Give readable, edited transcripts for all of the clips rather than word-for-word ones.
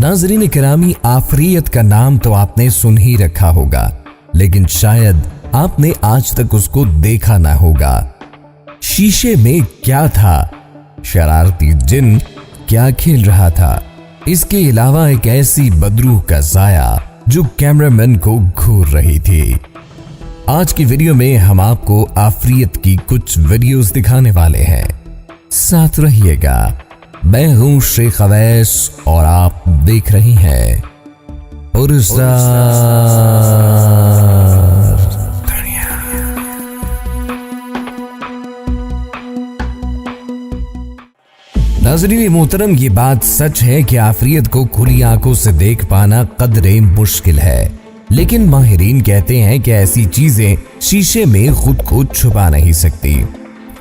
नाज़रीन किरामी, आफरियत का नाम तो आपने सुन ही रखा होगा, लेकिन शायद आपने आज तक उसको देखा ना होगा। शीशे में क्या था? शरारती जिन क्या खेल रहा था? इसके अलावा एक ऐसी बदरूह का साया जो कैमरामैन को घूर रही थी। आज की वीडियो में हम आपको आफरियत की कुछ वीडियोस दिखाने वाले हैं, साथ रहिएगा। मैं हूं शेख अवैस और आप देख रहे हैं उर्ज़ार दुनिया। नाज़रीन मोहतरम, ये बात सच है कि आफरियत को खुली आंखों से देख पाना कदरे मुश्किल है, लेकिन माहिरीन कहते हैं कि ऐसी चीजें शीशे में खुद को छुपा नहीं सकती।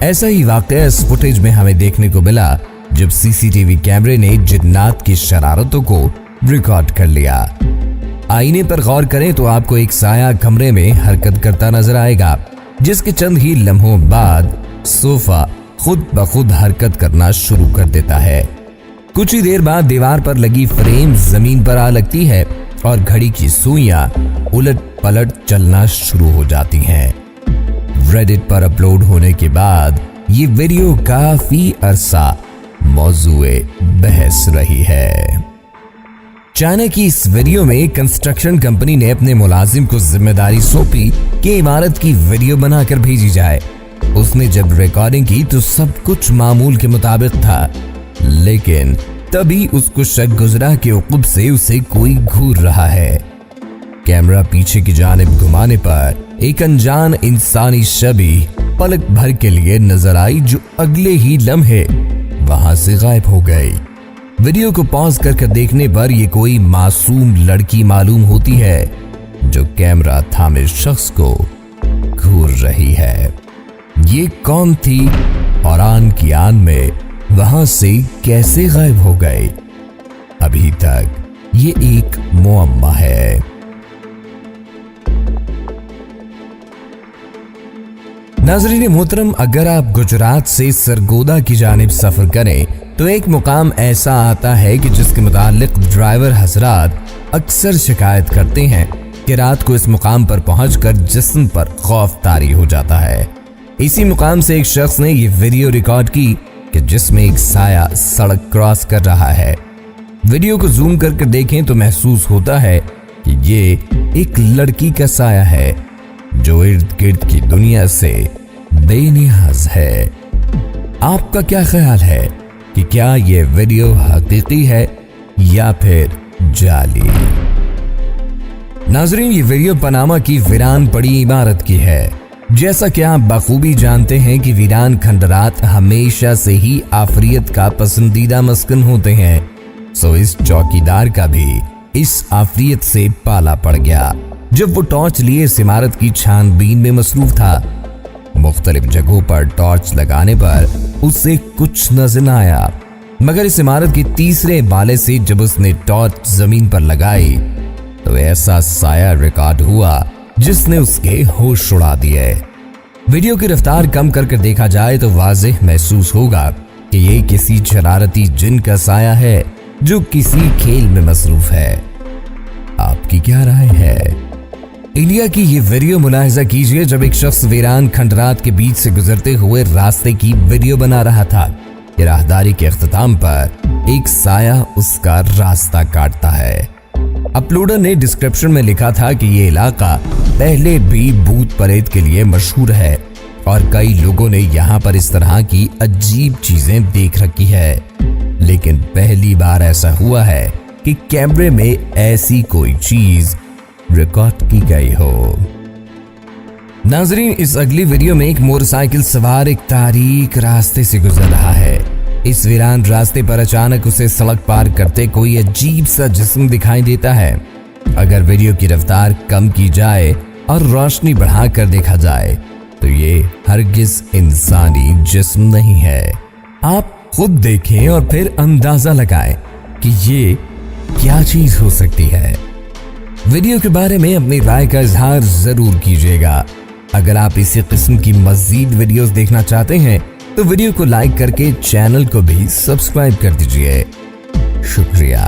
ऐसा ही वाकया इस फुटेज में हमें देखने को मिला जब सीसीटीवी कैमरे ने जिन्नात की शरारतों को रिकॉर्ड कर लिया। आईने पर गौर करें तो आपको एक साया कमरे में हरकत करता नजर आएगा, जिसके चंद ही लम्हों बाद सोफा खुद ब खुद हरकत करना शुरू कर देता है। कुछ ही देर बाद दीवार पर लगी फ्रेम जमीन पर आ लगती है और घड़ी की सुइयां उलट पलट चलना शुरू हो जाती हैं। रेडिट पर अपलोड होने के बाद ये वीडियो काफी अरसा मौजूए बहस रही है। चाइना की इस वीडियो में कंस्ट्रक्शन कंपनी ने अपने मुलाजिम को जिम्मेदारी सौंपी कि इमारत की वीडियो बनाकर भेजी जाए। उसने जब रिकॉर्डिंग की तो सब कुछ मामूल के मुताबिक था, लेकिन तभी उसको शक गुजरा कि उक़ुब से उसे कोई घूर रहा है। कैमरा पीछे की जानिब घुमाने पर एक अनजान इंसानी छवि पलक भर के लिए नजर आई, जो अगले ही लम्हे वहां से गायब हो गई। वीडियो को पॉज कर देखने पर यह कोई मासूम लड़की मालूम होती है जो कैमरा थामे शख्स को घूर रही है। ये कौन थी और आन की आन में वहां से कैसे गायब हो गए? अभी तक ये एक मुअम्मा है। नाज़रीन मोहतरम, अगर आप गुजरात से सरगोदा की जानिब सफर करें तो एक मुकाम ऐसा आता है कि जिसके मुतालिक ड्राइवर हजरात अक्सर शिकायत करते हैं कि रात को इस मुकाम पर पहुंचकर जिस्म पर खौफ तारी हो जाता है। इसी मुकाम से एक शख्स ने ये वीडियो रिकॉर्ड की कि जिसमें एक साया सड़क क्रॉस कर रहा है। वीडियो को जूम करके देखें तो महसूस होता है कि ये एक लड़की का साया है जो इर्द गिर्द की दुनिया से बेनियाज है। आपका क्या ख्याल है कि क्या ये वीडियो हकीकी है या फिर जाली? नाज़रीन, ये वीडियो पनामा की वीरान पड़ी इमारत की है। जैसा कि आप बखूबी जानते हैं कि वीरान खंडरात हमेशा से ही आफरियत का पसंदीदा मस्कन होते हैं, सो इस चौकीदार का भी इस आफरियत से पाला पड़ गया। जब वो टॉर्च लिए इस इमारत की छानबीन में मसरूफ था, मुख्तलिफ जगहों पर टॉर्च लगाने पर उसे कुछ नजर न आया, मगर इस इमारत के तीसरे माले से जब उसने टॉर्च जमीन पर लगाई तो ऐसा साया रिकॉर्ड हुआ जिसने उसके होश उड़ा दिए। वीडियो की रफ्तार कम करके देखा जाए तो वाज़ेह महसूस होगा कि ये किसी शरारती जिन का साया है जो किसी खेल में मसरूफ है। आपकी क्या राय है? इंडिया की ये वीडियो मुलाहिजा कीजिए जब एक शख्स वीरान खंडरात के बीच से गुजरते हुए रास्ते की वीडियो बना रहा था। राहदारी के अख्ताम पर एक साया उसका रास्ता काटता है। अपलोडर ने डिस्क्रिप्शन में लिखा था कि ये इलाका पहले भी भूत प्रेत के लिए मशहूर है और कई लोगों ने यहाँ पर इस तरह की अजीब चीजें देख रखी है, लेकिन पहली बार ऐसा हुआ है कि कैमरे में ऐसी कोई चीज रिकॉर्ड की गई हो। नाज़रीन, इस अगली वीडियो में एक मोटरसाइकिल सवार एक तारीक रास्ते से गुजर रहा है। इस वीरान रास्ते पर अचानक उसे सड़क पार करते कोई अजीब सा जिस्म दिखाई देता है। अगर वीडियो की रफ्तार कम की जाए और रोशनी बढ़ाकर देखा जाए तो ये हरगिज इंसानी जिस्म नहीं है। आप खुद देखें और फिर अंदाजा लगाएं कि ये क्या चीज हो सकती है। वीडियो के बारे में अपनी राय का इजहार जरूर कीजिएगा। अगर आप इसी किस्म की मजीद वीडियोस देखना चाहते हैं तो वीडियो को लाइक करके चैनल को भी सब्सक्राइब कर दीजिए। शुक्रिया।